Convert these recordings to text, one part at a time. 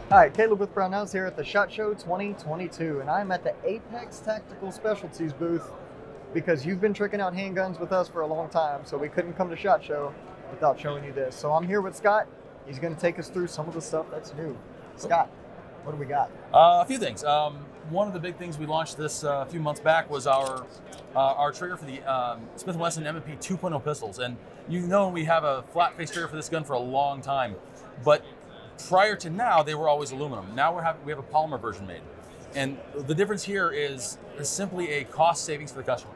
Hi, Caleb with Brownells here at the SHOT Show 2022, and I'm at the Apex Tactical Specialties booth because you've been tricking out handguns with us for a long time, so we couldn't come to SHOT Show without showing you this. So I'm here with Scott. He's going to take us through some of the stuff that's new. Scott, what do we got? A few things. One of the big things we launched this a few months back was our trigger for the Smith and Wesson M&P 2.0 pistols. And you know we have a flat face trigger for this gun for a long time, but prior to now they were always aluminum. Now we have a polymer version made, and the difference here is simply a cost savings for the customer.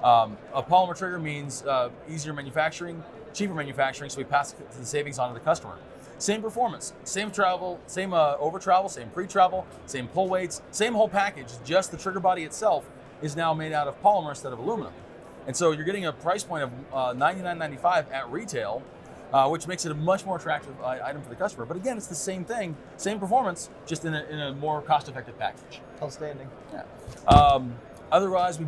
A polymer trigger means easier manufacturing, cheaper manufacturing, so we pass the savings on to the customer. Same performance, same travel, same over travel, same pre-travel, same pull weights, same whole package, just the trigger body itself is now made out of polymer instead of aluminum. And so you're getting a price point of $99.95 at retail, which makes it a much more attractive item for the customer. But again, it's the same thing, same performance, just in a more cost-effective package. Outstanding. Yeah. Otherwise, we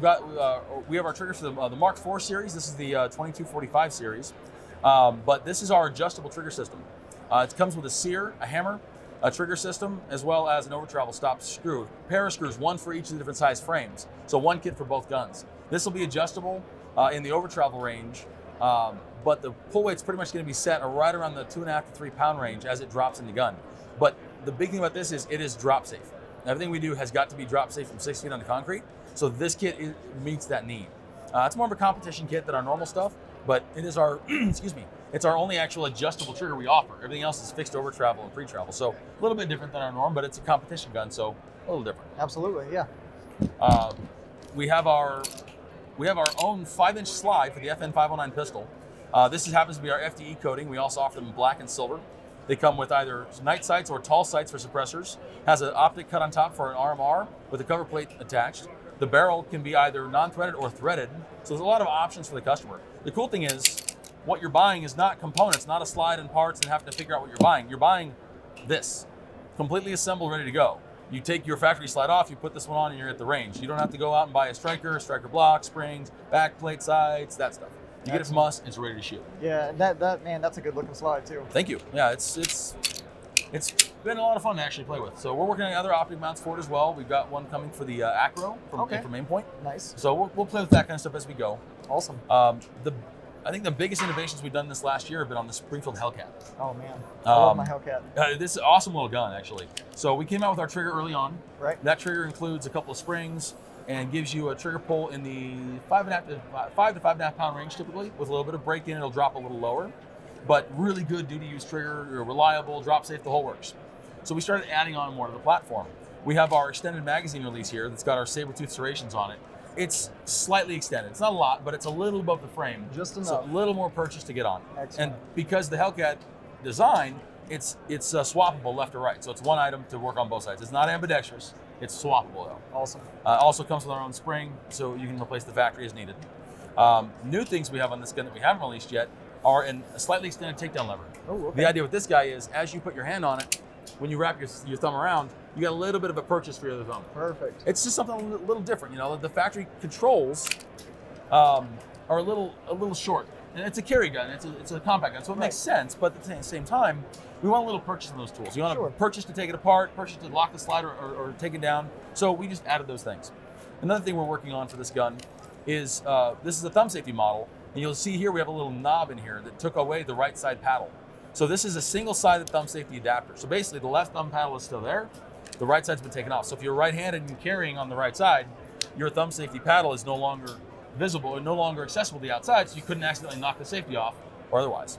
have our triggers for the Mark IV series. This is the 2245 series, but this is our adjustable trigger system. It comes with a sear, a hammer, a trigger system, as well as an over-travel stop screw. A pair of screws, one for each of the different size frames. So one kit for both guns. This will be adjustable in the over-travel range, but the pull weight's pretty much going to be set right around the 2.5 to 3 pound range as it drops in the gun. But the big thing about this is it is drop safe. Everything we do has got to be drop safe from 6 feet on the concrete. So this kit meets that need. It's more of a competition kit than our normal stuff, but it is our, excuse me, it's our only actual adjustable trigger we offer. Everything else is fixed over travel and pre-travel. So a little bit different than our norm, but it's a competition gun, so a little different. Absolutely, yeah. We have our own 5-inch slide for the FN 509 pistol. This happens to be our FDE coating. We also offer them in black and silver. They come with either night sights or tall sights for suppressors. Has an optic cut on top for an RMR with a cover plate attached. The barrel can be either non-threaded or threaded, so there's a lot of options for the customer. The cool thing is, what you're buying is not components, not a slide and parts and having to figure out what you're buying. You're buying this, completely assembled, ready to go. You take your factory slide off, you put this one on, and you're at the range. You don't have to go out and buy a striker block, springs, back plate sights, that stuff. You get it from us, it's ready to shoot. Yeah, man, that's a good looking slide too. Thank you. Yeah, it's been a lot of fun to actually play with. So we're working on other optic mounts for it as well. We've got one coming for the Acro from Aimpoint. Nice. So we'll play with that kind of stuff as we go. Awesome. I think the biggest innovations we've done this last year have been on the Springfield Hellcat. Oh man, I love my Hellcat. This is an awesome little gun, actually. So we came out with our trigger early on. Right. That trigger includes a couple of springs and gives you a trigger pull in the 5 to 5.5 pound range typically, with a little bit of break in. It'll drop a little lower, but really good duty use trigger, reliable, drop safe, the whole works. So we started adding on more to the platform. We have our extended magazine release here that's got our saber-tooth serrations on it. It's slightly extended. It's not a lot, but it's a little above the frame. Just enough. So a little more purchase to get on. Excellent. And because the Hellcat design, it's swappable left or right. So it's one item to work on both sides. It's not ambidextrous. It's swappable though. Awesome. Also comes with our own spring, so you can replace the factory as needed. New things we have on this gun that we haven't released yet are a slightly extended takedown lever. Oh, okay. The idea with this guy is, as you put your hand on it, when you wrap your thumb around, you got a little bit of a purchase for your thumb. Perfect. It's just something a little different. You know, the factory controls are a little short, and it's a carry gun. It's a compact gun, so it makes sense. But at the same time, we want a little purchase in those tools. You want to purchase to take it apart, purchase to lock the slide or take it down. So we just added those things. Another thing we're working on for this gun is this is a thumb safety model, and you'll see here we have a little knob in here that took away the right side paddle. So this is a single-sided thumb safety adapter. So basically, the left thumb paddle is still there. The right side's been taken off. So if you're right-handed and carrying on the right side, your thumb safety paddle is no longer visible or no longer accessible to the outside, so you couldn't accidentally knock the safety off or otherwise.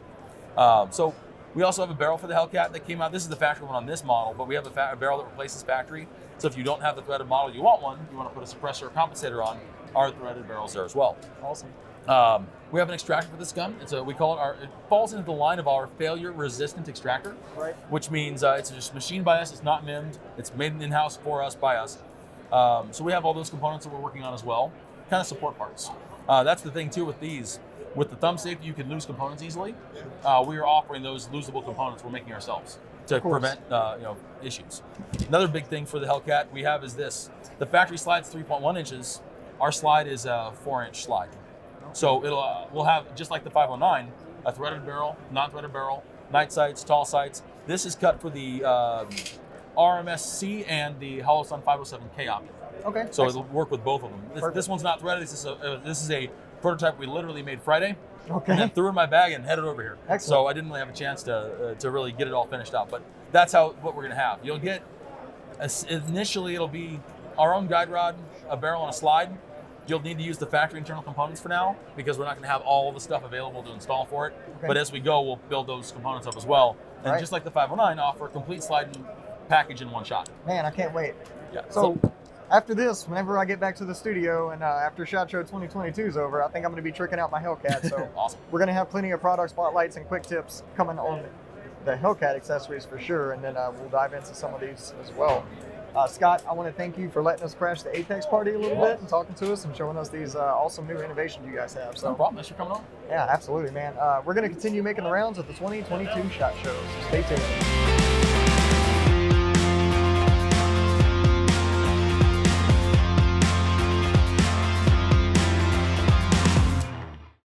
So we also have a barrel for the Hellcat that came out. This is the factory one on this model, but we have a barrel that replaces factory. So if you don't have the threaded model, you want one, you want to put a suppressor or compensator on, our threaded barrels there as well. Awesome. We have an extractor for this gun. We call it it falls into the line of our failure resistant extractor, right? Which means it's just machined by us. It's not MIM'd. It's made in-house for us by us. So we have all those components that we're working on as well, kind of support parts. That's the thing too with these. With the thumb safety, you can lose components easily. We are offering those losable components we're making ourselves to prevent issues. Another big thing for the Hellcat we have is this. The factory slide's 3.1 inches. Our slide is a 4-inch slide. So we'll have, just like the 509, a threaded barrel, non-threaded barrel, night sights, tall sights. This is cut for the RMSC and the Hollow Sun 507K option. Okay. So excellent. it'll work with both of them. This one's not threaded. This is a prototype we literally made Friday. Okay. And then threw in my bag and headed over here. Excellent. So I didn't really have a chance to really get it all finished out. But that's what we're going to have. You'll get, initially it'll be our own guide rod, a barrel, and a slide. You'll need to use the factory internal components for now because we're not going to have all the stuff available to install for it. Okay. But as we go, we'll build those components up as well. And Right. just like the 509, offer a complete sliding package in one shot. Man, I can't wait. Yeah. So after this, whenever I get back to the studio and after SHOT Show 2022 is over, I think I'm going to be tricking out my Hellcat. So awesome. We're going to have plenty of product spotlights and quick tips coming on the Hellcat accessories for sure. And then we'll dive into some of these as well. Scott, I want to thank you for letting us crash the Apex party a little bit and talking to us and showing us these awesome new innovations you guys have. So no problem. Thanks for coming on. Yeah, absolutely, man. We're going to continue making the rounds at the 2022 SHOT Show. So stay tuned.